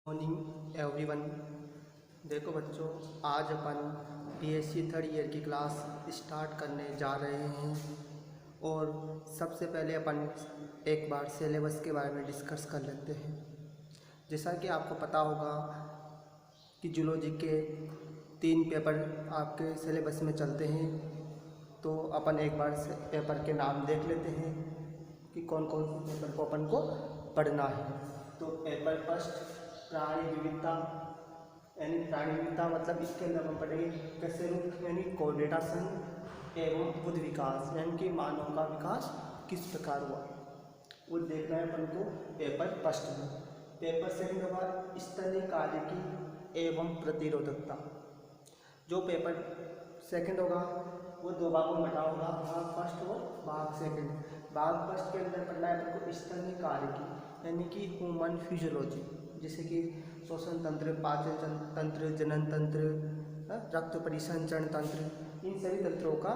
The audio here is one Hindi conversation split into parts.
Morning everyone. देखो बच्चों, आज अपन बीएससी थर्ड ईयर की क्लास स्टार्ट करने जा रहे हैं और सबसे पहले अपन एक बार सिलेबस के बारे में डिस्कस कर लेते हैं। जैसा कि आपको पता होगा कि जूलॉजी के 3 पेपर आपके सिलेबस में चलते हैं, तो अपन एक बार से पेपर के नाम देख लेते हैं कि कौन कौन से पेपर को अपन को पढ़ना है। तो पेपर फर्स्ट प्राणी विविधता, यानी प्राणी विविधता मतलब इसके अंदर हम पढ़ेंगे कैसे रूप यानी कोर्डेटा संघ एवं बुद्ध विकास, यानी कि मानव का विकास किस प्रकार हुआ, वो देखना है अपन को पेपर फर्स्ट में। पेपर सेकंड होगा स्तनीय कार्यकी एवं प्रतिरोधकता। जो पेपर सेकंड होगा वो 2 भागों में बटा होगा, भाग फर्स्ट और भाग सेकंड। भाग फर्स्ट के अंदर पढ़ना है अपन को स्तनीय कार्यकी, यानी कि ह्यूमन फिजियोलॉजी, जैसे कि श्वसन तंत्र, पाचन तंत्र, जनन तंत्र, रक्त परिसंचरण तंत्र, इन सभी तंत्रों का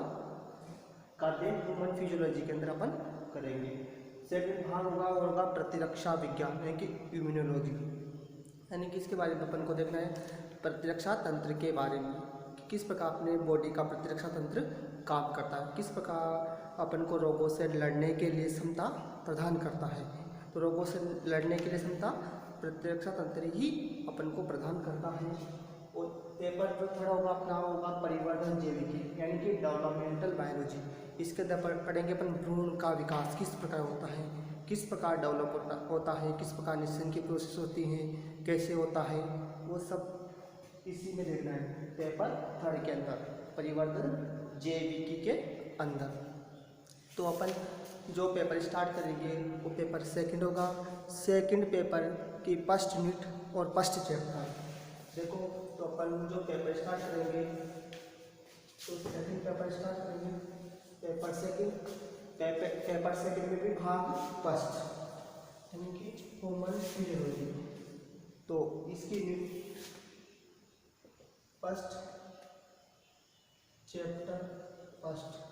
अध्ययन ह्यूमन फिजियोलॉजी के अंदर अपन करेंगे। सेकंड भाग होगा प्रतिरक्षा विज्ञान, यानी कि इम्यूनोलॉजी, यानी कि इसके बारे में अपन को देखना है प्रतिरक्षा तंत्र के बारे में, किस प्रकार अपने बॉडी का प्रतिरक्षा तंत्र काम करता है, किस प्रकार अपन को रोगों से लड़ने के लिए क्षमता प्रदान करता है। तो रोगों से लड़ने के लिए क्षमता प्रतिरक्षा तंत्र ही अपन को प्रदान करता है। और पेपर जो थोड़ा होगा अपना होगा परिवर्धन जैविकी, यानी कि डेवलपमेंटल बायोलॉजी। इसके अंदर पढ़ेंगे अपन भ्रूण का विकास किस प्रकार होता है, किस प्रकार डेवलप होता है, किस प्रकार निषेचन की प्रोसेस होती है, कैसे होता है, वो सब इसी में देखना है पेपर थर्ड के अंदर, परिवर्तन जैविकी के अंदर। तो अपन जो पेपर स्टार्ट करेंगे वो पेपर सेकंड होगा। सेकंड पेपर की फर्स्ट यूनिट और फर्स्ट चैप्टर देखो। तो अपन जो पेपर स्टार्ट करेंगे तो सेकंड पेपर स्टार्ट करेंगे पेपर सेकंड में भी भाग फर्स्ट, यानी कि ह्यूमन फिजियोलॉजी। तो इसकी फर्स्ट चैप्टर फर्स्ट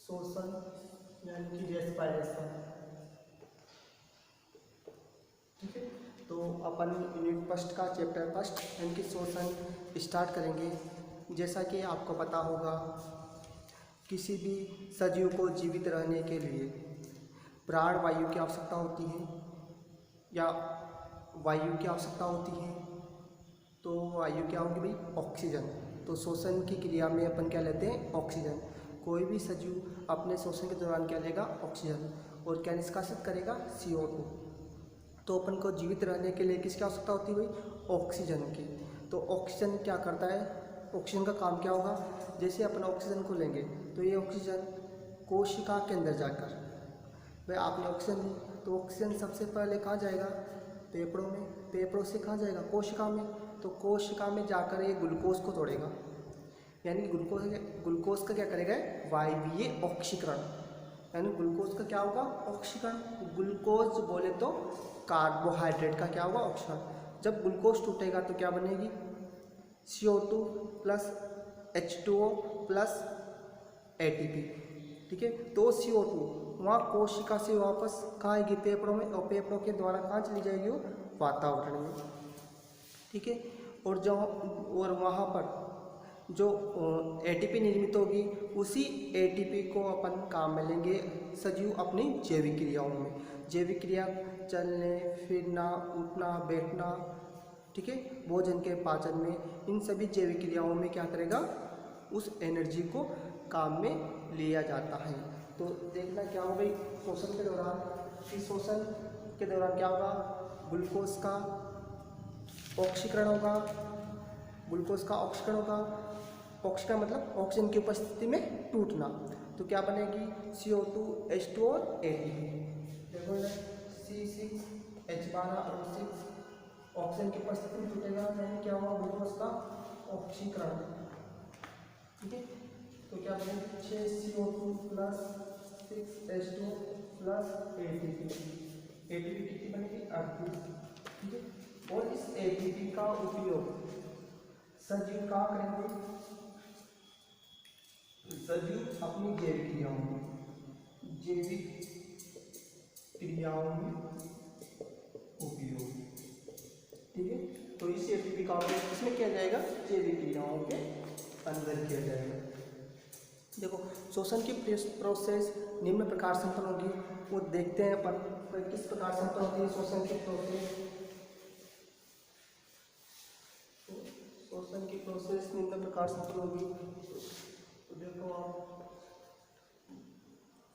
शोषण, यानी कि रेस्पिरेशन, ठीक है। तो अपन यूनिट फर्स्ट का चैप्टर फर्स्ट यानी कि शोषण स्टार्ट करेंगे। जैसा कि आपको पता होगा किसी भी सजीव को जीवित रहने के लिए प्राण वायु की आवश्यकता होती है या वायु की आवश्यकता होती है। तो वायु क्या होगी भाई? ऑक्सीजन। तो शोषण की क्रिया में अपन क्या लेते हैं? ऑक्सीजन। कोई भी सजीव अपने शोषण के दौरान क्या लेगा? ऑक्सीजन। और क्या निष्कासित करेगा? CO2। तो अपन को जीवित रहने के लिए किसकी आवश्यकता होती है भाई? ऑक्सीजन की। तो ऑक्सीजन क्या करता है? ऑक्सीजन का काम क्या होगा? जैसे अपन ऑक्सीजन को लेंगे तो ये ऑक्सीजन कोशिका के अंदर जाकर, भाई आपने ऑक्सीजन ली तो ऑक्सीजन सबसे पहले कहाँ जाएगा? फेफड़ों में। फेफड़ों से कहाँ जाएगा? कोशिका में। तो कोशिका में जाकर ये ग्लूकोज को तोड़ेगा, यानी ग्लूकोज का क्या करेगा? वायवीय ऑक्सीकरण, यानी ग्लूकोज का क्या होगा? ऑक्सीकरण। ग्लूकोज बोले तो कार्बोहाइड्रेट का क्या होगा? ऑक्सीकरण। जब ग्लूकोज टूटेगा तो क्या बनेगी? CO2 plus H2O plus ATP, ठीक है। तो CO2 वहाँ कोशिका से वापस कहाँ आएगी? फेफड़ों में, और फेफड़ों के द्वारा कहाँ चली जाएगी? वो वातावरण में, ठीक है। और वहाँ पर जो ATP निर्मित होगी, उसी ATP को अपन काम में लेंगे सजीव अपनी जैविक क्रियाओं में। जैविक क्रिया चलने फिरना, उठना बैठना, ठीक है, भोजन के पाचन में, इन सभी जैविक क्रियाओं में क्या करेगा? उस एनर्जी को काम में लिया जाता है। तो देखना क्या होगा भाई शोषण के दौरान? इस शोषण के दौरान क्या होगा? ग्लूकोज का ऑक्सीकरण होगा। ग्लूकोज का ऑक्सीकरण होगा। ऑक्सीकरण मतलब ऑक्सीजन की उपस्थिति में टूटना। तो क्या बनेगी? CO2 H2 और ATP। देखो C6H12 और 6 ऑक्सीजन की उपस्थिति में टूटेगा, यानी क्या होगा? ग्लूकोज का ऑक्सीकरण, ठीक है। तो क्या बनेगी? 6CO2 plus 6H2 plus ATP। ATP कितनी बनेगी? 38, ठीक है। और इस ATP का उपयोग सजीव कहाँ करेंगे? सजीव अपनी जैविक क्रियाओं में ठीक है। तो इस एटीपी का उपयोग इसमें किया जाएगा, जैविक क्रियाओं के अंदर किया जाएगा। देखो श्वसन की प्रोसेस निम्न प्रकार संपन्न होगी, वो देखते हैं अपन किस प्रकार संपन्न होती है श्वसन की प्रोसेस। श्वसन की प्रोसेस निम्न प्रकार संपन्न होगी। तो देखो आप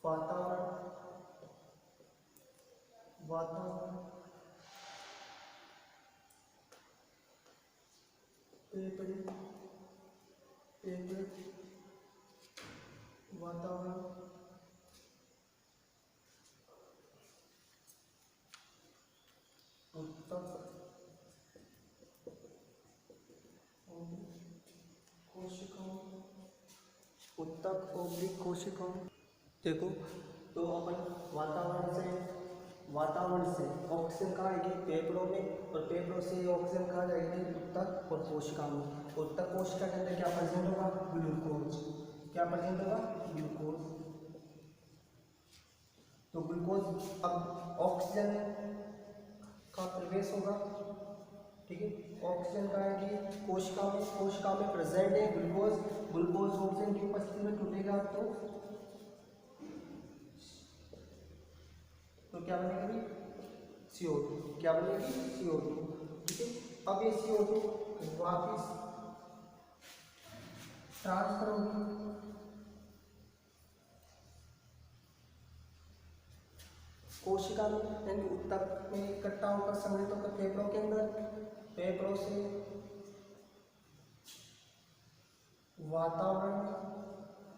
वातावरण वातावरण उत्तक ओब्लिक कोशिकाओं। देखो तो अपन वातावरण से ऑक्सीजन कहाँ आएगी फेफड़ों में, और फेफड़ों से ऑक्सीजन कहाँ जाएगी उत्तक और कोशिका में। उत्तक कोशिका के अंदर क्या प्रेजेंट होगा, ग्लूकोज। क्या प्रेजेंट होगा, ग्लूकोज। तो ग्लूकोज अब ऑक्सीजन का प्रवेश होगा, ठीक है। ऑक्सीजन का आएगी कोशिका में प्रेजेंट है ग्लूकोज ऑक्सीजन की उपस्थिति में टूटेगा तो क्या बनेगी CO2। क्या बनेगी CO2, ठीक है। अब ये CO2 वापिस ट्रांसफर होगी कोशिका में, यानी उत्तक में इकट्ठा होकर संग्रहित होकर फेफड़ों के अंदर, फेफड़ों से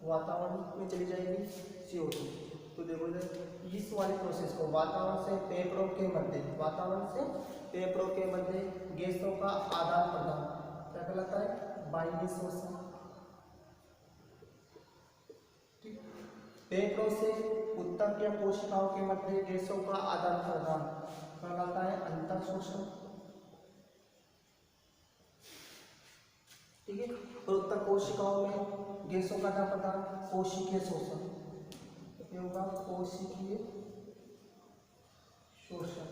वातावरण में चली जाएगी CO2। तो देखो इस वाली प्रोसेस को वातावरण से फेफड़ों के मध्य गैसों का आदान प्रदान क्या कहलाता है, वायवीय श्वसन। फेफड़ों से उत्तक या कोशिकाओं के मध्य गैसों का आदान प्रदान कहलाता है अंतः शोषण, ठीक है। और उत्तक कोशिकाओं में गैसों का आदान प्रदान कोशिकीय शोषण, ये होगा कोशिकीय शोषण,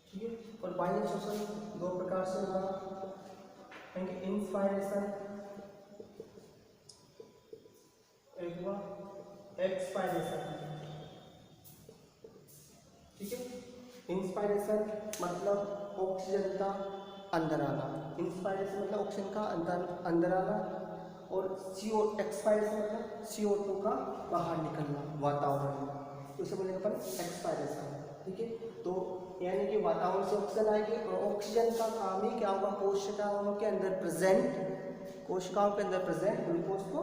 ठीक है। और बाह्य शोषण दो प्रकार से होगा, इंस्पायरेशन, एक हुआ एक्सपायरेशन, ठीक है। इंस्पायरेशन मतलब ऑक्सीजन का अंदर आना, इंस्पायरेशन मतलब ऑक्सीजन का अंदर आना, और एक्सपायरेशन मतलब CO2 का बाहर निकलना वातावरण में, तो इसे बोलेंगे अपन एक्सपायरेशन, ठीक है। तो यानी कि वातावरण से ऑक्सीजन आएगी, और ऑक्सीजन का काम ही क्या होगा, कोशिकाओं के अंदर प्रेजेंट ग्लूकोज को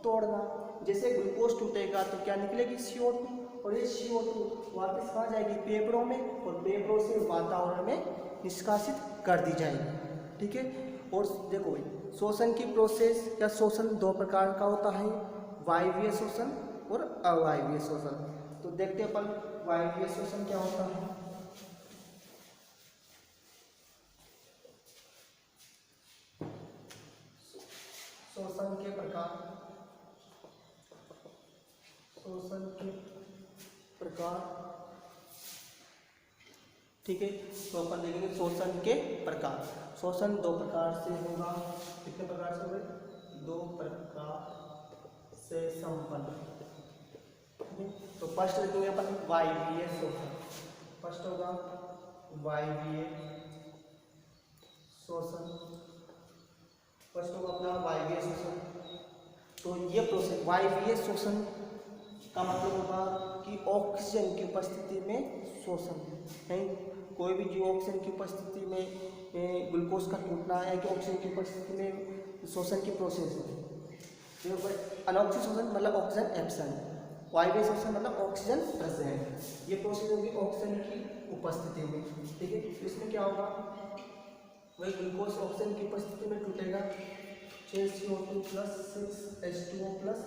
तोड़ना। जैसे ग्लूकोज टूटेगा तो क्या निकलेगी CO2, और ये CO2 वापस कहाँ जाएगी फेफड़ों में, और फेफड़ों से वातावरण में निष्कासित कर दी जाएगी, ठीक है। और देखो भाई श्वसन की प्रोसेस या शोषण दो प्रकार का होता है, वायवीय शोषण और अवायवीय शोषण। तो देखते हैं अपन वायवीय शोषण क्या होता है। शोषण के प्रकार, ठीक है। तो अपन देखेंगे शोषण के प्रकार। शोषण दो प्रकार से होगा, कितने प्रकार से होगा, दो प्रकार से संपन्न, ठीक है। तो फर्स्ट देखेंगे अपन वायवीय शोषण। फर्स्ट होगा वायवीय शोषण, फर्स्ट होगा अपना वायवीय शोषण। तो ये प्रोसेस वायवीय शोषण का मतलब होगा कि ऑक्सीजन की उपस्थिति में शोषण है। कोई भी जीव ऑक्सीजन की उपस्थिति में ग्लूकोज का टूटना है कि ऑक्सीजन की उपस्थिति में शोषण की प्रोसेस है। अनऑक्सीजन शोषण मतलब ऑक्सीजन एब्सेंट, वायवीय शोषण मतलब ऑक्सीजन प्रेजेंट। ये प्रोसेस होगी ऑक्सीजन की उपस्थिति में, ठीक है। इसमें क्या होगा, वही ग्लूकोज ऑक्सीजन की उपस्थिति में टूटेगा, 6CO2 + 6H2O +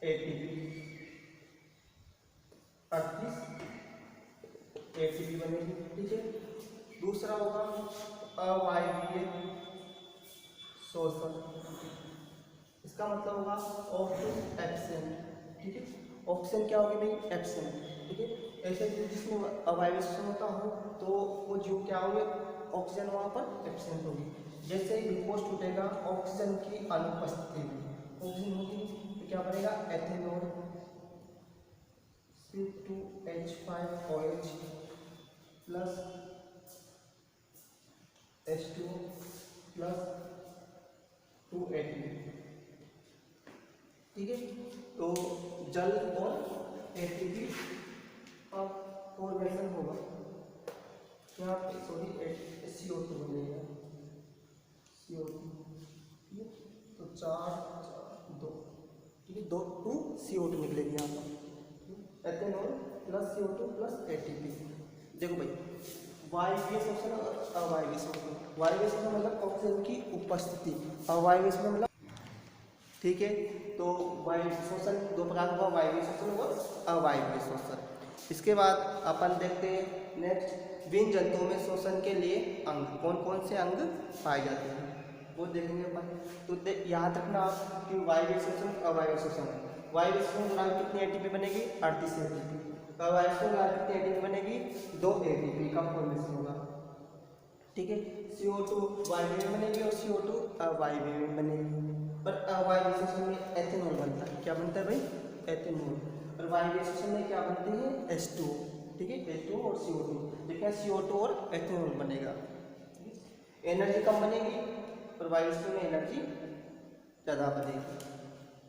ATP, 38 ATP बनेगी, ठीक है। दूसरा होगा अवायवीय शोषण, इसका मतलब होगा ऑक्सीजन एब्सेंट, ठीक है। ऑक्सीजन क्या होगी भाई, एब्सेंट, ठीक है। ऐसे जिसमें अवायवीय शोषण होता हो तो वो जीव क्या होंगे, ऑक्सीजन वहाँ पर एब्सेंट होगी। जैसे ही ग्लूकोज टूटेगा ऑक्सीजन की अनुपस्थिति में ऑक्सीजन होगी तो क्या बनेगा, ethanol C2H5OH plus H2 plus 2ATP। ठीक है, तो जल और एटीपी का फॉर्मेशन होगा, क्या सॉरी CO2 बनेगा, CO2। ठीक है, तो 4 2, ठीक है, 2 CO2 निकलेगी यहाँ पर, ethanol plus CO2 plus ATP। देखो भाई, वायवीय शोषण और अवायवीय शोषण। वायवीय शोषण मतलब ऑक्सीजन की उपस्थिति, अवायवीय शोषण मतलब, ठीक है, तो वायवीय शोषण दो प्रकार का, वायवीय शोषण और अवायवीय शोषण। इसके बाद अपन देखते हैं नेक्स्ट, विभिन्न जंतुओं में शोषण के लिए अंग, कौन कौन से अंग पाए जाते हैं वो देखेंगे अपन। तो याद रखना आप कि वायवीय शोषण अवायवीय शोषण। वायवीय शोषण के दौरान कितनी एटीपी बनेगी, 38 एटीपी। अवायवीय शोषण के दौरान कितनी एटीपी बनेगी, 2 एटीपी का फॉर्मेशन होगा। ठीक है, CO2 वायवीय में बनेगी और CO2 अवायवीय में बनेगी। और अवायवीय शोषण में एथेनॉल बनता है, क्या बनता है भाई, एथेनॉल। और वायवीय शोषण में क्या बनते हैं, H2। ठीक है, H2 और CO2, देखिए CO2 और एथेनॉल बनेगा। एनर्जी कम बनेगी और वायवीय शोषण में एनर्जी ज़्यादा बनेगी।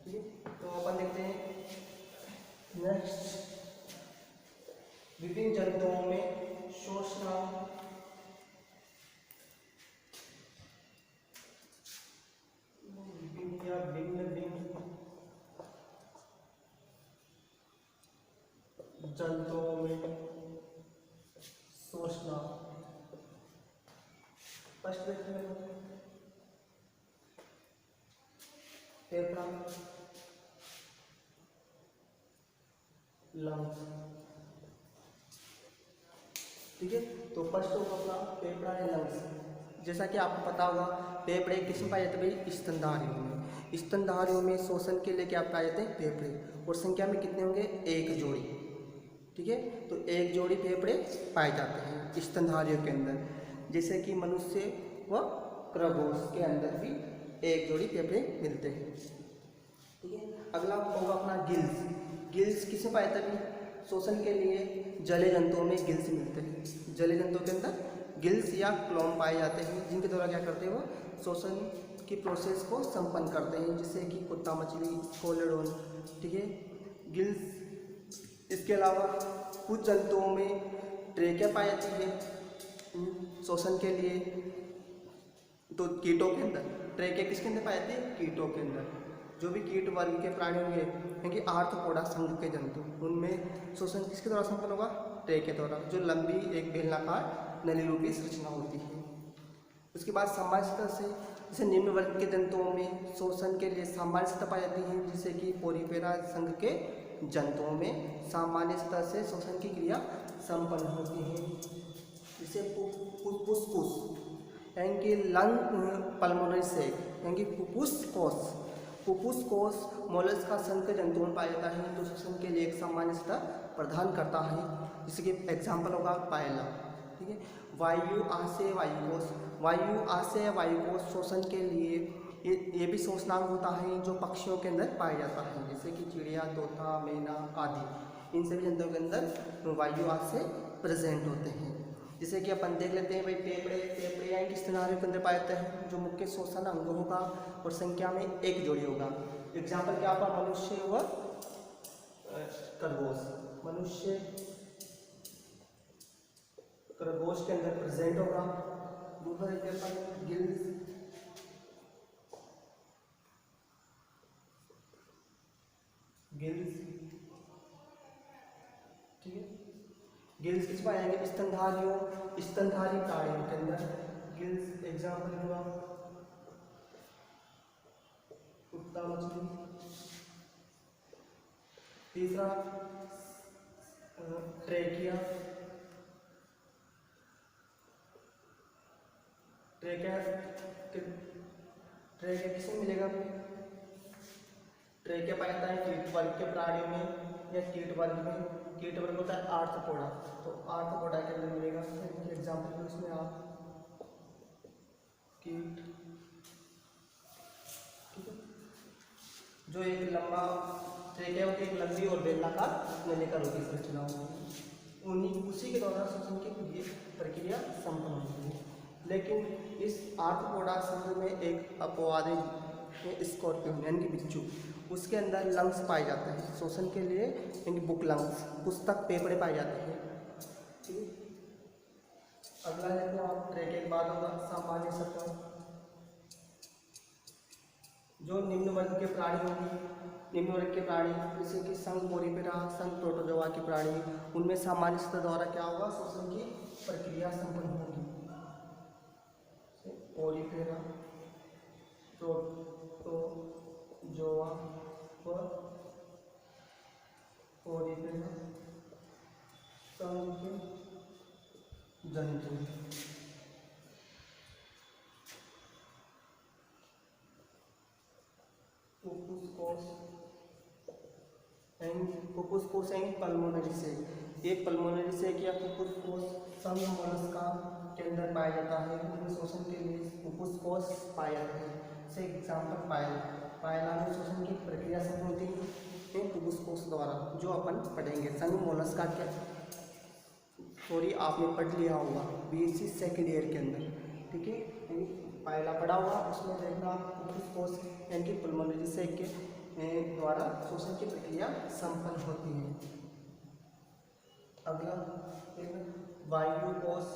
ठीक है, तो अपन देखते हैं नेक्स्ट, विभिन्न जंतुओं में शोषण या भिन्न जंतुओं में शोषण। फर्स्ट देखते हैं फेफड़ा, लंग्स। ठीक है, तो फर्स्ट होगा अपना फेफड़ा या लंग्स। जैसा कि आपको पता होगा, फेफड़े किसमें पाए जाते हैं भाई, स्तनधारियों में। स्तनधारियों में शोषण के लिए क्या पाए जाते हैं, फेफड़े। और संख्या में कितने होंगे, 1 जोड़ी। ठीक है, तो 1 जोड़ी फेफड़े पाए जाते हैं स्तनधारियों के अंदर। जैसे कि मनुष्य व खरगोश के अंदर भी 1 जोड़ी फेफड़े मिलते हैं। ठीक है, अगला होगा अपना गिल्स। गिल्स किसमें पाए जाते हैं, शोषण के लिए जलीय जंतुओं में गिल्स मिलते हैं। जलीय जंतुओं के अंदर गिल्स या क्लोम पाए जाते हैं, जिनके द्वारा क्या करते हैं, वो शोषण की प्रोसेस को संपन्न करते हैं, जैसे कि कुत्ता मछली, स्कोलेडोन। ठीक है, गिल्स। इसके अलावा कुछ जंतुओं में ट्रेकिया पाई जाती है शोषण के लिए। तो कीटों के अंदर ट्रेकिया किसके अंदर पाई जाती है, कीटों के अंदर। जो भी कीट वर्ग के प्राणी होंगे, क्योंकि आर्थ्रोपोडा संघ के जंतु, उनमें शोषण किसके द्वारा संपन्न होगा, ट्रेकिया के द्वारा, जो लंबी एक बेलनाकार नली रूपी संरचना होती है। उसके बाद सामान्य सतह से, जैसे निम्न वर्ग के जंतुओं में शोषण के लिए सामान्य सतह पाई जाती है, जैसे कि पोरीफेरा संघ के जंतुओं में सामान्य सतह से शोषण की क्रिया संपन्न होती है। जैसे पुपुस्कुस यानी कि लंग पल्मोनरी सेक, यानी कि पुपुस कोष मोलस्का संघ के जंतुओं में पाया जाता है, जो शोषण के लिए एक सामान्य सतह प्रदान करता है। जैसे कि एग्जाम्पल होगा पायला। ठीक है, वायु आशय वायुकोष। वायु आशय वायुकोष शोषण के लिए ये भी शोषणांग होता है, जो पक्षियों के अंदर पाया जाता है, जैसे कि चिड़िया, तोता, मैना आदि। इन सभी जंतुओं के अंदर वायु आशय प्रेजेंट होते हैं। जैसे कि अपन देख लेते हैं भाई, फेफड़े यानी कि स्तनधारियों के अंदर पाए जाते हैं, जो मुख्य शोषण अंग होगा और संख्या में 1 जोड़ी होगा। एग्जाम्पल क्या होगा, मनुष्य व खरगोश। मनुष्य खरगोश के अंदर प्रेजेंट होगा। दूसरा एग्जाम्पल गिल्स। ठीक है, गिल्स किस पाए जाएंगे, स्तनधारी प्राणियों के अंदर गिल्स। एग्जाम्पल हुआ कुत्ता मछली। तीसरा ट्रेकिया। ट्रेकिया किसमें मिलेगा, ट्रेकिया पाया जाता है कीट वर्ग के प्राणियों में या कीट वर्ग में। कीट वर्ग होता है आर्थ्रोपोडा, तो आर्थ्रोपोडा के अंदर मिलेगा। एग्जाम्पल इसमें आप कीट, ठीक है। जो एक लंबा ट्रेकिया होती है, एक लंबी और बेलनाकार नलिका रोगी संरचना होती है, उसी के द्वारा श्वसन की प्रक्रिया संपन्न होती है। लेकिन इस आर्थ्रोपोडा संघ में एक अपवादित स्कॉर्पियन यानी कि बिच्छू, उसके अंदर लंग्स पाए जाते हैं श्वसन के लिए, यानी बुक लंग्स, पुस्तक पेपड़े पाए जाते हैं, ठीक है। अगला है तो आप ट्रेकिया के बाद होगा सामान्य सतह। जो निम्न वर्ग के प्राणी होंगे, निम्न वर्ग के प्राणी जैसे कि संघ पोरिफेरा, संघ प्रोटोजोआ के प्राणी, उनमें सामान्य सतह द्वारा क्या होगा, श्वसन की प्रक्रिया संपन्न होगी। पोरिफेरा, प्रोटोजोआ और पोरिफेरा संघ जंतु। फुफ्फुस कोश एंड पल्मोनरी सेक, एक पल्मोनरी सेक या फुफ्फुस कोश संघ मोलस्का के अंदर पाया जाता है। उनमें श्वसन के लिए फुफ्फुस कोश पाए जाते हैं। से एग्जाम्पल पायला में श्वसन की प्रक्रिया संपन्न होती है फुफ्फुस कोश द्वारा, जो अपन पढ़ेंगे। संघ मोलस्का के सॉरी आपने पढ़ लिया होगा बीएससी सेकेंड ईयर के अंदर, ठीक है। पायला पढ़ा हुआ, उसमें देखना फुफ्फुस कोश यानी कि पल्मोनरी सेक के द्वारा श्वसन की प्रक्रिया संपन्न होती है। अगला वायु कोश,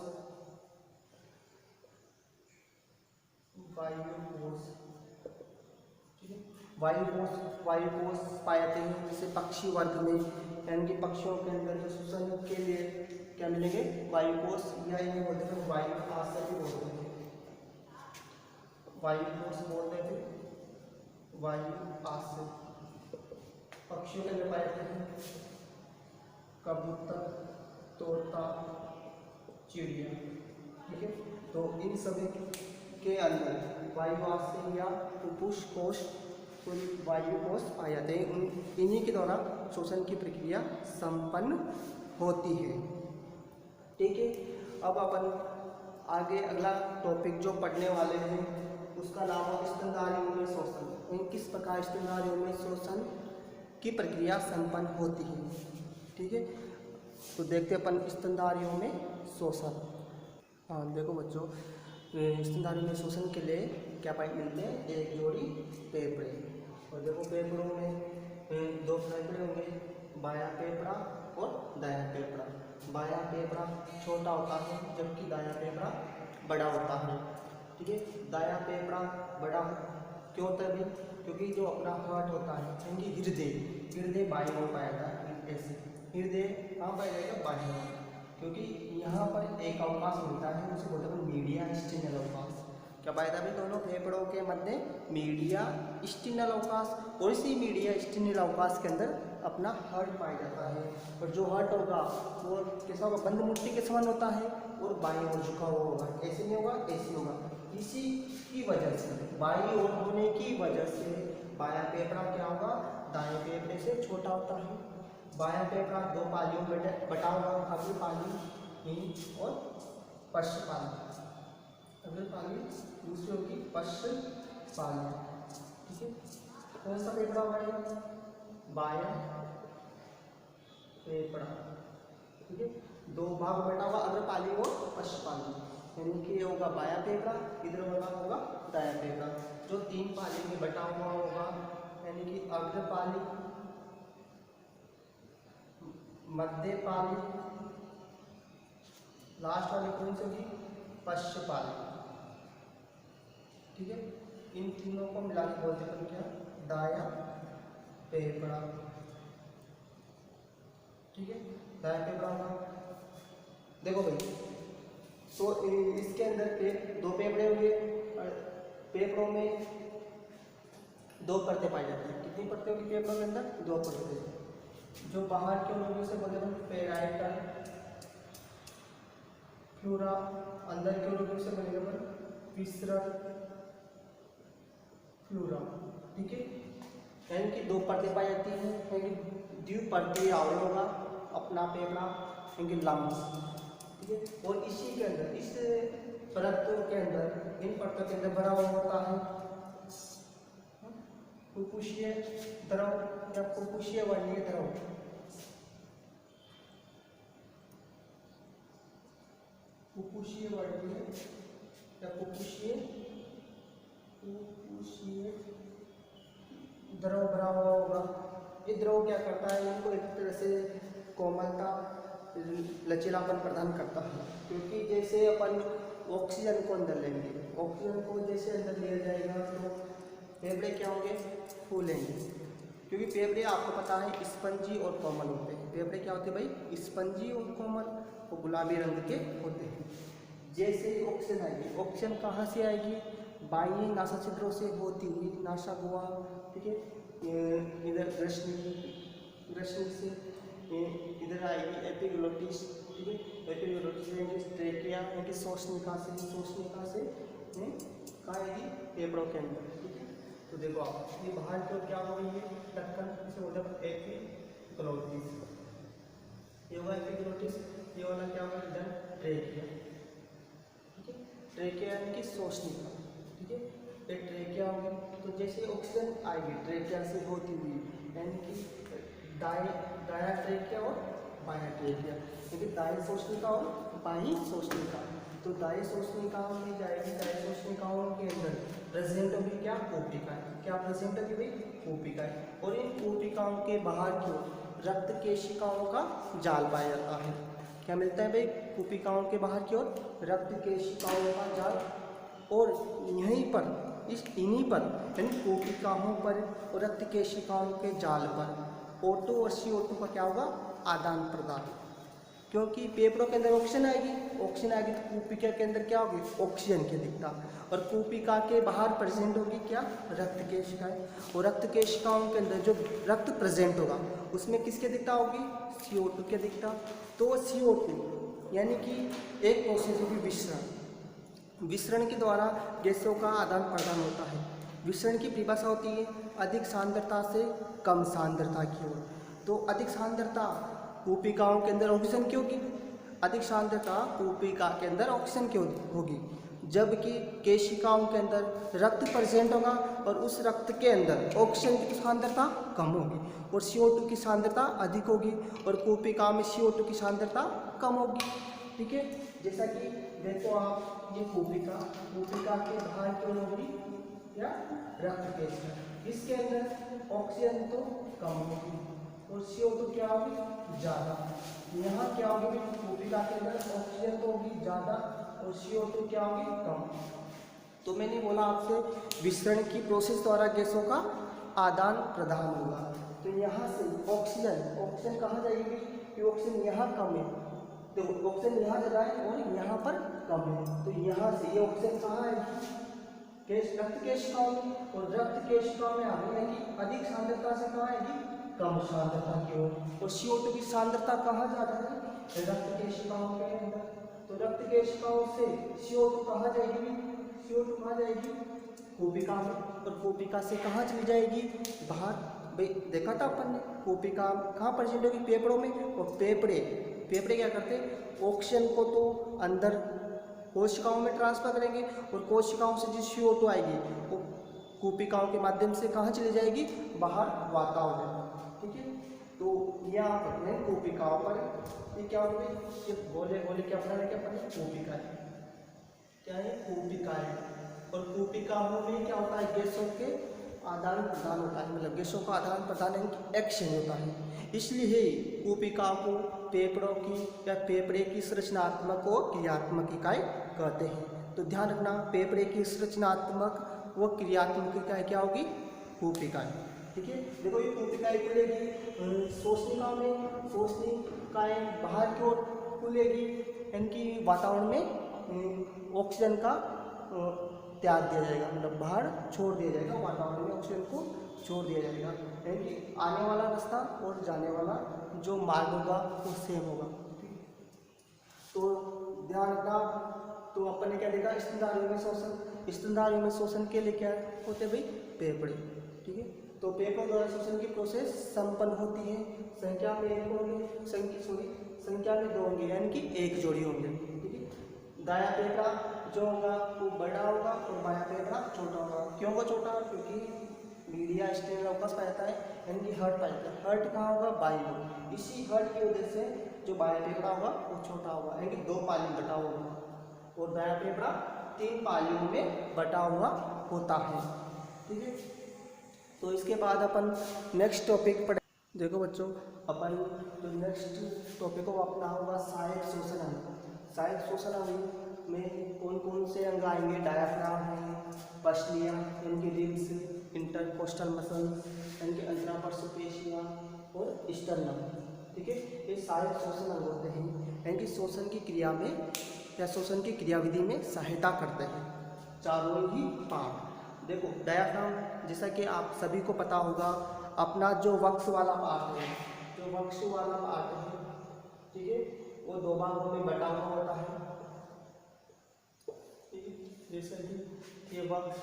ठीक है। वायु कोश पाए जाते हैं जैसे पक्षी वर्ग में, यानी कि पक्षियों के अंदर जो श्वसन के लिए क्या मिलेंगे, वायु कोश, या इन्हें बोलते हैं वायु आश्रय भी बोलते हैं, वायु कोश बोलते थे, वायु आश्रय। पक्षियों के अंदर पाए जाते हैं कबूतर, तोता, चिड़िया, ठीक है। तो इन सभी के अंदर वायु आश्रय या फुफ्फुस कोश, वायु कोश पाए जाते हैं। इन्हीं के द्वारा श्वसन की प्रक्रिया संपन्न होती है, ठीक है। अब अपन आगे अगला टॉपिक जो पढ़ने वाले हैं उसका नाम है स्तनधारियों में श्वसन। किस प्रकार स्तनधारियों में श्वसन की प्रक्रिया संपन्न होती है, ठीक है। तो देखते हैं अपन स्तनधारियों में श्वसन। हाँ देखो बच्चों, स्तनधारियों में श्वसन के लिए क्या पाइप मिलते हैं, एक जोड़ी पेपड़े। और देखो पेपड़ों में दो फेफड़े होंगे, बायां फेफड़ा और दायां फेफड़ा। बायां फेफड़ा छोटा होता है जबकि दायां फेफड़ा बड़ा होता है, ठीक है। दायां फेफड़ा बड़ा क्यों होता है, क्योंकि जो अपना हार्ट होता है यानी हृदय बाईं ओर पाया जाता है। ऐसे हृदय कहाँ पाया जाएगा, बाईं ओर, क्योंकि यहाँ पर एक अवकाश मिलता है, उसे बोलते हैं मीडिया स्टिनल अवकाश। क्या पाया जाता है, दोनों फेफड़ों के मध्य मीडिया स्टिनल अवकाश, और इसी मीडिया स्टिनल अवकाश के अंदर अपना हार्ट पाया जाता है। और जो हार्ट होगा वो कैसा होगा, बंद मूर्ति के समान होता है और बाईं ओर झुका हुआ होगा, ऐसे नहीं होगा, ऐसे होगा। इसी की वजह से, बाईं ओर होने की वजह से बायां फेफड़ा क्या होगा, दाएं फेफड़े से छोटा होता है। बायां फेफड़ा दो पालियों में बटा हुआ, अग्र पाली और पश्च पाली। अग्र पाली दूसरी होगी पश्च पाली, ठीक है। कौन सा फेफड़ा होगा, बायां फेफड़ा, ठीक है। दो भाग बटा हुआ, अग्र पाली और पश्च पाली, यानी कि ये होगा बायां फेफड़ा, इधर होगा दायां फेफड़ा। जो तीन पाली में बटा हुआ होगा यानी कि अग्र पाली, मध्य पाली, लास्ट वाली कौन सी होगी, पश्च पाली, ठीक है। इन तीनों को मिला के बोलते हैं क्या, दायां फेफड़ा, ठीक है। दायां फेफड़ा होगा। देखो भाई, तो इसके अंदर दो फेफड़े होंगे, फेफड़ों में दो परतें पाई जाती हैं। कितनी परतें होगी फेफड़ों के अंदर, दो परतें। जो बाहर के होंगे उसे बोलते हैं पेराइटल फ्लोरा, अंदर के होंगे उसे बोलेंगे विसरल फ्लोरा, ठीक है। यानी कि दो परतें पाई जाती हैं, यानी द्विपर्तीय आवरण होगा अपना फेफड़ा, यानी लंग्स, ठीक है। और इसी के अंदर इस परतों के अंदर, इन परतों के अंदर भरा हुआ होता है फुफ्फुसीय द्रव या फुफ्फुसीय वर्णीय द्रव। फुफ्फुसीय वर्णीय या फुफ्फुसीय द्रव भरा हुआ होगा। ये द्रव क्या करता है, इनको एक तरह से कोमलता, लचीलापन प्रदान करता है, क्योंकि जैसे अपन ऑक्सीजन को अंदर लेंगे, ऑक्सीजन को जैसे अंदर लिया जाएगा तो फेफड़े क्या होंगे, फूलेंगे, क्योंकि फेफड़े आपको पता है स्पंजी और कोमल होते हैं। फेफड़े क्या होते हैं भाई, स्पंजी और कोमल और गुलाबी रंग के होते हैं। जैसे ऑक्सीजन आएगी, ऑक्सीजन कहाँ से आएगी, बाह्य नासा छिद्रों से होती हुई नासा गुहा, ठीक है, इधर ग्रसनी से इधर आएगी एपिग्लोटिस, ठीक है, एपिग्लोटिस ट्रेकिया यानी श्वसनिका से कहाँ आएगी, फेफड़ों के अंदर, ठीक है। तो देखो आप ये बाहर की ओर क्या हो गई है, ढक्कन, इसे बोलते हैं एपिग्लोटिस, ये हुआ एपिग्लोटिस, ये वाला क्या होगा इधर ट्रेकिया, ठीक है, ट्रेकिया यानी कि श्वसनिका, ठीक है, ये ट्रेकिया होगी। तो जैसे ऑक्सीजन आएगी ट्रेकिया से होती हुई, यानी कि दाया ट्रेकिया और बाया ट्रेकिया, क्योंकि दाई श्वसनिका और बाई श्वसनिका। तो दाई श्वसनिकाओं में जाएगी, दाई श्वसनिकाओं के अंदर प्रेजेंट होगी क्या, कोशिकाएं, क्या प्रेजेंट होगी भाई, कोशिकाएं, और इन कोशिकाओं के बाहर की ओर रक्त केशिकाओं का जाल पाया जाता है। क्या मिलता है भाई, कोशिकाओं के बाहर की ओर रक्त केशिकाओं का जाल, और यहीं पर इन्हीं पर यानी कोशिकाओं पर और रक्त केशिकाओं के जाल पर O2 और CO2 का क्या होगा, आदान प्रदान, क्योंकि फेफड़ों के अंदर ऑक्सीजन आएगी तो कोशिका के अंदर क्या होगी, ऑक्सीजन की अधिकता, और कोशिका के बाहर प्रेजेंट होगी क्या, रक्त केशिकाएं, और रक्त केशिकाओं के अंदर जो रक्त प्रेजेंट होगा उसमें किसकी अधिकता होगी, CO2 की अधिकता। तो CO2 यानी कि एक प्रोसेस होगी विसरण के द्वारा गैसों का आदान प्रदान होता है। विसरण की परिभाषा होती है अधिक सांद्रता से कम सांद्रता की ओर। तो अधिक सांद्रता कोशिकाओं के अंदर ऑक्सीजन की होगी, अधिक सांद्रता कोशिका के अंदर ऑक्सीजन की होगी, जबकि केशिकाओं के अंदर रक्त प्रेजेंट होगा और उस रक्त के अंदर ऑक्सीजन की सांद्रता कम होगी और CO2 की सांद्रता अधिक होगी, और कोशिका में CO2 की सांद्रता कम होगी, ठीक है। जैसा कि देखो आप, ये कोशिका के बाहर की ओर होगी या रक्त केशिका, इसके अंदर ऑक्सीजन तो कम होगी और CO2 क्या होगी, ज़्यादा। यहाँ क्या होगी, कोशिका के अंदर ऑक्सीजन तो होगी ज़्यादा और CO2 क्या होगी, कम। तो मैंने बोला आपसे विसरण की प्रोसेस द्वारा गैसों का आदान प्रदान होगा। तो यहाँ से ऑक्सीजन कहाँ जाएगी, कि ऑक्सीजन यहाँ कम है, तो ऑक्सीजन यहाँ ज़्यादा है और यहाँ पर कम है, तो यहाँ से ये ऑक्सीजन कहाँ आएगी, रक्त केशिकाओं में, और रक्त केशिकाओं में आने की अधिक सांद्रता से कहाँ आएगी, कम सांद्रता की ओर, और CO2 की सांद्रता कहाँ ज़्यादा है, रक्त केशिकाओं के अंदर। तो रक्त केशिकाओं से CO2 कहाँ जाएगी, CO2 कहाँ जाएगी, कोशिका में, और कोशिका से कहाँ चली जाएगी, बाहर। भाई देखा था अपन ने, कोशिका कहाँ प्रेजेंट होगी, फेफड़ों में, और फेफड़े क्या करते हैं, ऑक्सीजन को तो अंदर कोशिकाओं में ट्रांसफर करेंगे, और कोशिकाओं से जो CO2 आएगी वो कोशिकाओं के माध्यम से कहाँ चली जाएगी, बाहर वातावरण, ठीक है। तो यहाँ पर कोशिकाओं पर ये क्या होगी, ये गोले क्या बना क्या अपने कोशिकाएं, क्या है, कोशिकाएं, और कोशिकाओं में क्या होता है, गैसों के आदान प्रदान होता है, मतलब गैसों का आदान प्रदान एक्सचेंज होता है। इसलिए कोशिका को फेफड़ों की या फेफड़े की संरचनात्मक और क्रियात्मक इकाई कहते हैं। तो ध्यान रखना, फेफड़े की संरचनात्मक व क्रियात्मक इकाई क्या होगी, कोशिकाएं, ठीक है। देखो ये कोशिकाएं खुलेगी श्वसनिका में, श्वसनिकाएं बाहर की ओर खुलेगी, इनकी वातावरण में ऑक्सीजन का त्याग दिया जाएगा, मतलब बाहर छोड़ दिया जाएगा, वातावरण में ऑक्सीजन को छोड़ दिया जाएगा, यानी आने वाला रास्ता और जाने वाला जो मार्ग होगा वो सेम होगा, ठीक है। तो ध्यान रखना। तो अपन ने क्या देखा, स्तनधारियों में शोषण के लिए क्या होते हैं भाई, फेफड़े, ठीक है। तो फेफड़ों द्वारा शोषण की प्रोसेस संपन्न होती है, संख्या में 1 होंगे, संख्या में 2 होंगे, यानी कि 1 जोड़ी होंगे, ठीक है। दाया फेफड़ा जो होगा वो बड़ा होगा और बायां फेफड़ा छोटा होगा। क्यों वो छोटा? क्योंकि मीडिया स्टेन लॉकस पाता है, यानी कि हर्ट पाता है। हर्ट कहाँ होगा? बाईं ओर। इसी हर्ट की वजह से जो बायां फेफड़ा होगा वो छोटा होगा, यानी कि 2 पालियों में बटा होगा, और दायां फेफड़ा 3 पालियों में बटा हुआ होता है। ठीक है, तो इसके बाद अपन नेक्स्ट टॉपिक पढ़े। देखो बच्चों, अपन जो नेक्स्ट टॉपिक हो अपना होगा सहायक श्वसन अंग। सहायक श्वसन अंग में कौन कौन से अंग आएंगे? डायाफ्राम है, पसलियाँ यानी कि रिब्स, इंटरकोस्टल मसल्स यानी कि अंतरापरशुपेशिया और स्टर्नम। ठीक है, ये सहायक श्वसन अंग होते हैं, यानी कि श्वसन की क्रिया में या श्वसन की क्रियाविधि में सहायता करते हैं, चारों ही पार्ट। देखो डायाफ्राम, जैसा कि आप सभी को पता होगा, अपना जो वक्ष वाला पार्ट है, जो वक्ष वाला पार्ट है, ठीक है, वो 2 भागों में बटा हुआ होता है। ठीक है, जैसे कि ये वक्ष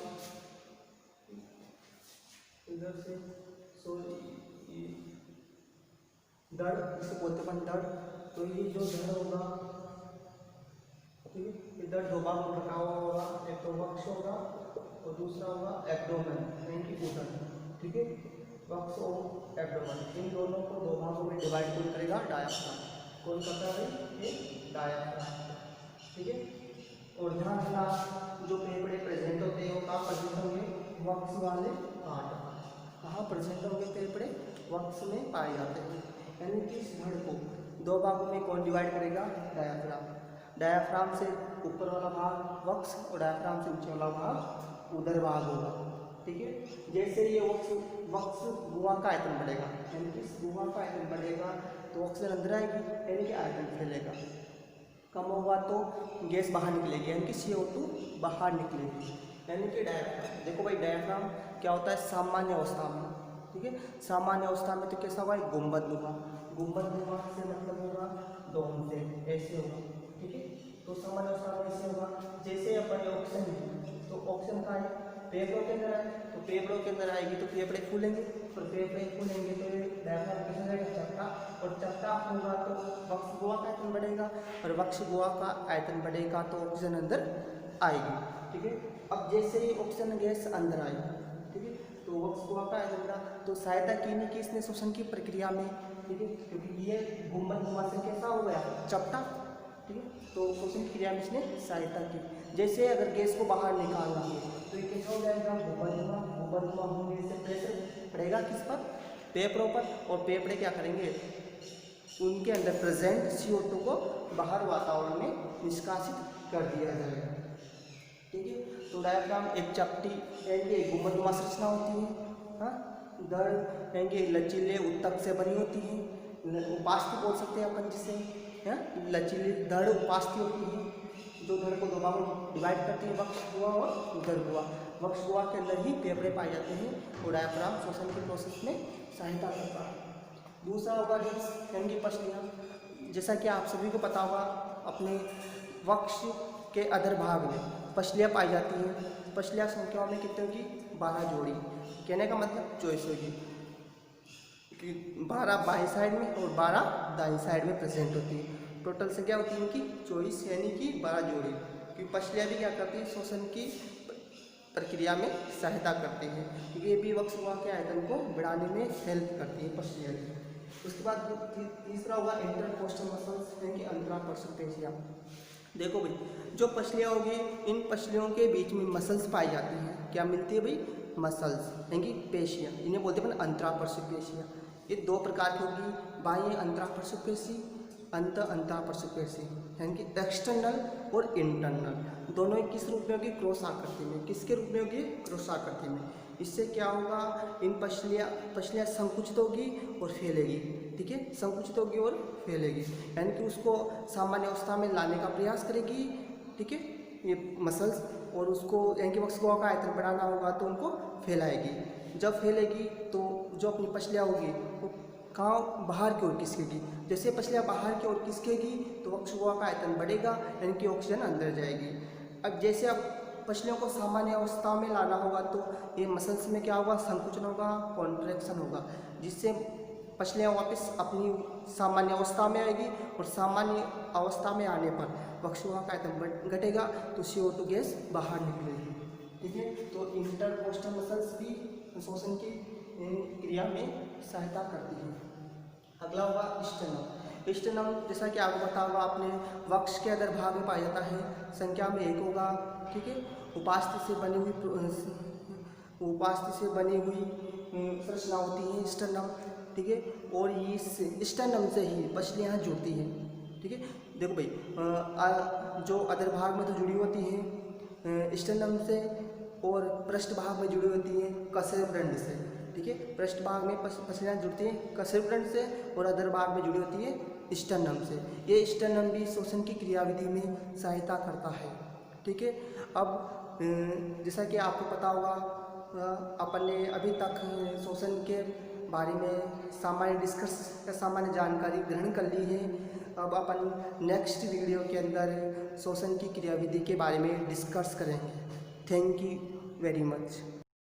इधर से धड़, इसे बोलते हैं धड़। तो ये जो धड़ होगा, ठीक है, इधर 2 भागों में बटा हुआ होगा, एक तो वक्ष होगा और दूसरा होगा एब्डोमेन यानी कि उदर। ठीक है, वक्ष और एब्डोमेन, इन दोनों को 2 भागों में डिवाइड कौन करेगा? डायाफ्राम। कौन करता है? ये डायाफ्राम। ठीक है, और ध्यान रखना, जो फेफड़े प्रेजेंट होते हैं वो कहाँ प्रेजेंट होंगे? वक्ष वाले पार्ट। कहाँ प्रेजेंट होंगे फेफड़े? वक्ष में पाए जाते हैं, यानी कि इस धड़ को 2 भागों में कौन डिवाइड करेगा? डायाफ्राम। डायाफ्राम से ऊपर वाला भाग वक्ष और डायाफ्राम से नीचे वाला भाग उदर भाग होगा। ठीक है, जैसे ये वक्ष गुहा का आयतन बढ़ेगा, यानी कि इस गुहा का आयतन बढ़ेगा तो ऑक्सीजन अंदर आएगी, यानी कि आयतन फैलेगा। कम होगा तो गैस बाहर निकलेगी, यानी कि CO2 बाहर निकलेगी, यानी कि डायाफ्राम। देखो भाई, डायाफ्राम क्या होता है सामान्य अवस्था में? ठीक है, सामान्य अवस्था में तो कैसा होगा? गुंबदनुमा। गुंबदनुमा से मतलब होगा डोम से ऐसे होगा। ठीक है, तो सामान्य अवस्था में ऐसे होगा। जैसे अपन ऑक्सीजन है तो ऑक्सीजन का है फेफड़ों के अंदर आए, तो फेफड़ों के अंदर आएगी तो फेफड़े फूलेंगे, और फेफड़े फूलेंगे तो डायफ्राम कैसा रहेगा? चपटा, और चपटा होगा तो वक्ष गुहा का आयतन बढ़ेगा, और वक्ष गुहा का आयतन बढ़ेगा तो ऑक्सीजन अंदर आएगी। ठीक है, अब जैसे ही ऑक्सीजन गैस अंदर आई, ठीक है, तो वक्ष गुहा का आयतन बढ़ा, तो सहायता की नहीं की इसने श्वसन की प्रक्रिया में। ठीक है, क्योंकि ये गुंबदनुमा से कैसा हो गया? चपटा। ठीक है, तो श्वसन की क्रिया में इसने सहायता की। जैसे अगर गैस को बाहर निकालना है तो ये कैसा हो जाएगा? गुंबदनुमा। गुंबदनुमा होने से प्रेशर पड़ेगा किस पर? फेफड़ों पर, और फेफड़े क्या करेंगे? उनके अंदर प्रेजेंट CO2 को बाहर वातावरण में निष्कासित कर दिया जाएगा। ठीक है, तो डायाफ्राम एक चपटी यानी एक गुंबदनुमा संरचना होती है। हाँ, धड़ यानी कि लचीले उत्तक से बनी होती है, उपास्थि बोल सकते हैं अपन जिसे। लचीली धड़ उपास्थि होती है, जो धड़ को 2 भागों में डिवाइड करती है, वक्ष गुहा और उदर गुहा। वक्ष गुहा के अंदर ही फेफड़े पाए जाते हैं, और डायाफ्राम श्वसन के प्रोसेस में सहायता करता है। दूसरा होगा रिब्स यानी कि पसलियाँ। जैसा कि आप सभी को पता होगा, अपने वक्ष के अधर भाग में पसलियाँ पाई जाती हैं। पसलियाँ संख्याओं में कितने होगी? 12 जोड़ी। कहने का मतलब 24 होगी, कि 12 बाईं साइड में और 12 दाईं साइड में प्रेजेंट होती है। टोटल संख्या होती है इनकी 24, यानी कि 12 जोड़ी। क्योंकि पसलियाँ भी क्या करती है? श्वसन की प्रक्रिया में सहायता करती हैं, क्योंकि ये भी वक्ष गुहा के आयतन को बढ़ाने में हेल्प करती है पसलियाँ। उसके बाद तीसरा होगा इंटरकोस्टल मसल्स यानी कि अंतरापरशुपेशिया। देखो भाई, जो पसलियाँ होगी, इन पसलियों के बीच में मसल्स पाई जाती हैं। क्या मिलती है भाई? मसल्स यानी कि पेशियाँ, इन्हें बोलते हैं अंतरापरशुपेशिया। ये 2 प्रकार की होगी, बाह्य अंतरापरशुपेशी, अंतरापरशुपेशी, यानी कि एक्सटर्नल और इंटरनल। दोनों ही किस रूप में होगी? क्रॉस आकृति में। किसके रूप में होगी? क्रॉस आकृति में। इससे क्या होगा? इन पसलियाँ संकुचित होगी और फैलेगी। ठीक है, संकुचित होगी और फैलेगी, यानी कि उसको सामान्य अवस्था में लाने का प्रयास करेगी। ठीक है, ये मसल्स, और उसको यानी कि वक्ष गुहा का आयतन बढ़ाना होगा तो उनको फैलाएगी। जब फैलेगी तो जो अपनी पसलियाँ होगी वो कहाँ? बाहर की ओर खिसकेगी। जैसे पसलियाँ बाहर की ओर खिसकेगी तो वक्ष गुहा का आयतन बढ़ेगा, यानी कि ऑक्सीजन अंदर जाएगी। अब जैसे अब पसलियों को सामान्य अवस्था में लाना होगा तो ये मसल्स में क्या होगा? संकुचन होगा, कॉन्ट्रैक्शन होगा, जिससे पसलियाँ वापस अपनी सामान्य अवस्था में आएगी, और सामान्य अवस्था में आने पर वक्षुआ का आयतन घटेगा तो CO2 गैस बाहर निकलेगी। ठीक है, तो इंटरकोस्टल मसल्स भी शोषण की क्रिया में सहायता करती हैं। अगला होगा स्टेनम। स्टेनम जैसा कि आपको पता होगा आपने, वक्ष के अदर भाग में पाया जाता है, संख्या में 1 होगा। ठीक है, उपास्थि से बनी हुई संरचना होती है स्टेनम। ठीक है, और इस स्टेनम से ही पसलियाँ जुड़ती हैं। ठीक है, देखो भाई जो अदर भाग में तो जुड़ी होती हैं स्टेनम से, और पृष्ठ भाग में जुड़ी होती हैं कशेरुकदंड से। ठीक है, पृष्ठ भाग में पसलियाँ जुड़ती हैं कशेरुकदंड से, और अदर भाग में जुड़ी होती है स्टेनम से। ये स्टेनम भी श्वसन की क्रियाविधि में सहायता करता है। ठीक है, अब जैसा कि आपको पता होगा अपन ने अभी तक श्वसन के बारे में सामान्य जानकारी ग्रहण कर ली है। अब अपन नेक्स्ट वीडियो के अंदर श्वसन की क्रियाविधि के बारे में डिस्कस करेंगे। Thank you very much.